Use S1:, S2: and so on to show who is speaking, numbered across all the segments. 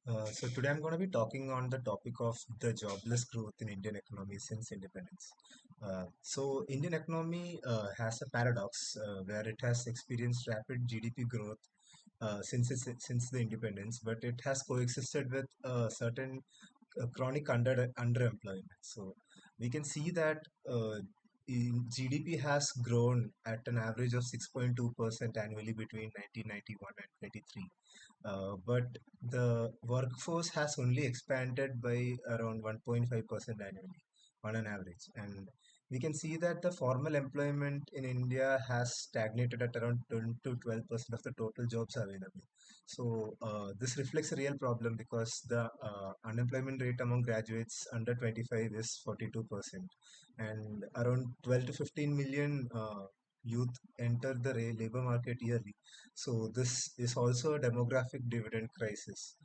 S1: So today I'm going to be talking on the topic of the jobless growth in Indian economy since independence. So Indian economy has a paradox where it has experienced rapid GDP growth since the independence, but it has coexisted with certain chronic underemployment. So we can see that GDP has grown at an average of 6.2% annually between 1991 and 23. But the workforce has only expanded by around 1.5% annually on an average. And we can see that the formal employment in India has stagnated at around 10 to 12% of the total jobs available. So this reflects a real problem because the unemployment rate among graduates under 25 is 42%, and around 12 to 15 million youth enter the labor market yearly. So this is also a demographic dividend crisis.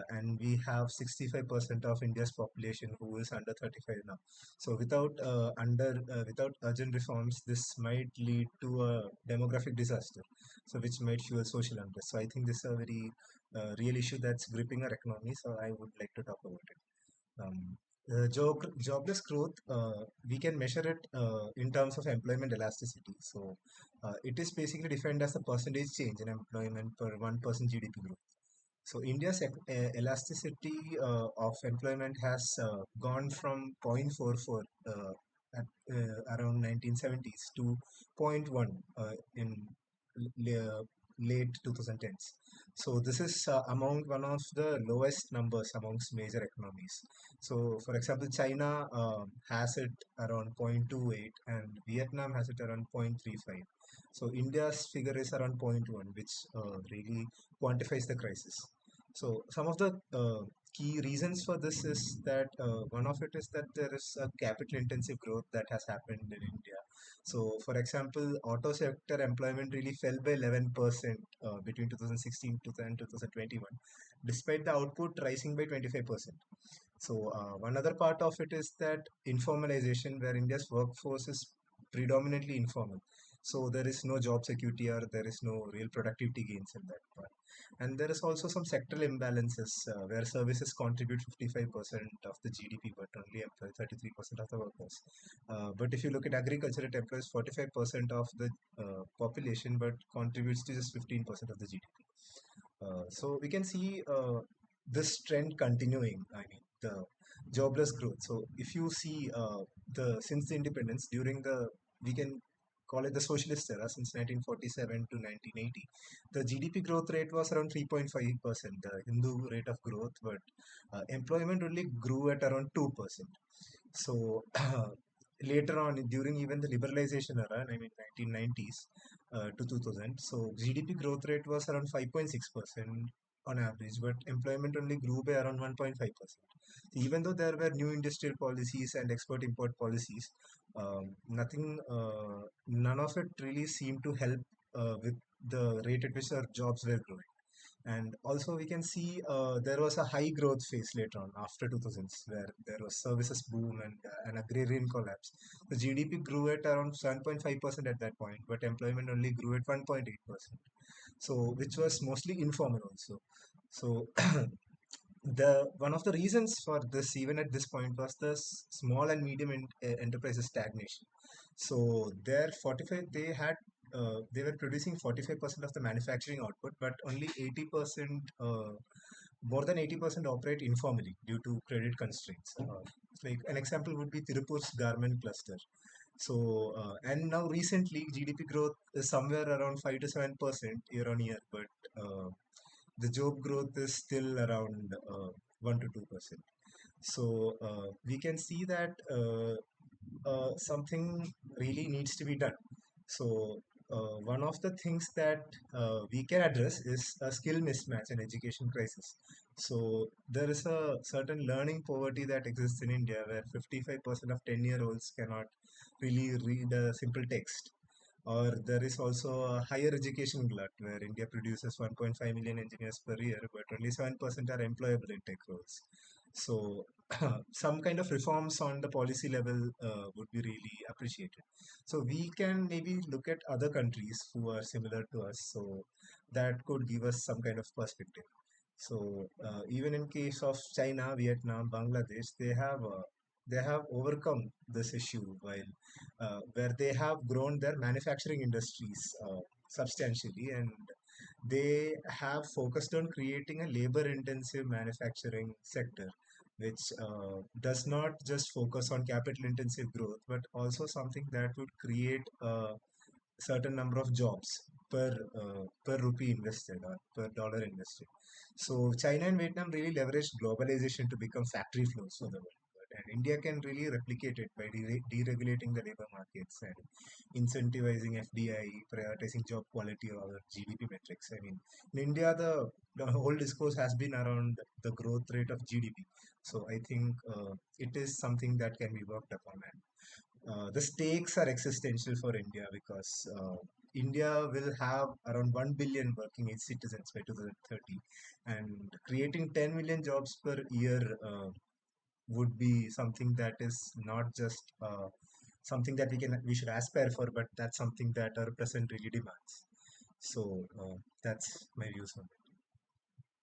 S1: And we have 65% of India's population who is under 35 now. So without urgent reforms, this might lead to a demographic disaster. So which might fuel social unrest. So I think this is a very real issue that's gripping our economy. So I would like to talk about it. Jobless growth, we can measure it in terms of employment elasticity. So, it is basically defined as the percentage change in employment per 1% GDP growth. So, India's elasticity of employment has gone from 0.44 at around 1970s to zero point 0.1 in late 2010s. So this is among one of the lowest numbers amongst major economies. So for example, China has it around 0.28 and Vietnam has it around 0.35. So India's figure is around zero point 0.1, which really quantifies the crisis. So some of the key reasons for this is that one of it is that there is a capital intensive growth that has happened in India. So for example, auto sector employment really fell by 11% between 2016 to 2021, despite the output rising by 25%. So one other part of it is that informalization, where India's workforce is predominantly informal. So there is no job security or there is no real productivity gains in that part. And there is also some sectoral imbalances where services contribute 55% of the GDP but only employ 33% of the workers. But if you look at agriculture, it employs 45% of the population but contributes to just 15% of the GDP. So we can see this trend continuing. I mean, the jobless growth. So if you see the since the independence during the we can call it the socialist era since 1947 to 1980, the GDP growth rate was around 3.5%, the Hindu rate of growth, but employment only grew at around 2%. So later on, during even the liberalization era, I mean 1990s to 2000, so GDP growth rate was around 5.6% on average, but employment only grew by around 1.5%. Even though there were new industrial policies and export import policies, none of it really seemed to help with the rate at which our jobs were growing. And also we can see there was a high growth phase later on after 2000s where there was services boom and an agrarian collapse. The GDP grew at around 7.5% at that point, but employment only grew at 1.8%. So which was mostly informal also. So the one of the reasons for this even at this point was the small and medium enterprises stagnation. So their 45 they were producing 45% of the manufacturing output, but only 80% more than 80% operate informally due to credit constraints. Like an example would be Tirupur's garment cluster. So and now recently GDP growth is somewhere around 5 to 7% year on year, but the job growth is still around 1 to 2%. So we can see that something really needs to be done. So one of the things that we can address is a skill mismatch and education crisis. So there is a certain learning poverty that exists in India where 55% of 10-year-olds cannot really read a simple text. Or there is also a higher education glut where India produces 1.5 million engineers per year, but only 7% are employable in tech roles. So some kind of reforms on the policy level would be really appreciated. So we can maybe look at other countries who are similar to us. So that could give us some kind of perspective. So even in case of China, Vietnam, Bangladesh, they have overcome this issue while where they have grown their manufacturing industries substantially, and they have focused on creating a labor-intensive manufacturing sector, which does not just focus on capital-intensive growth, but also something that would create a certain number of jobs per rupee invested or per dollar invested. So China and Vietnam really leveraged globalization to become factory floors for the world. And India can really replicate it by deregulating the labor markets and incentivizing FDI, prioritizing job quality over GDP metrics. I mean, in India, the whole discourse has been around the growth rate of GDP. So I think it is something that can be worked upon. The stakes are existential for India because India will have around 1 billion working age citizens by 2030, and creating 10 million jobs per year would be something that is not just something that we should aspire for, but that's something that our present really demands. So that's my views on it.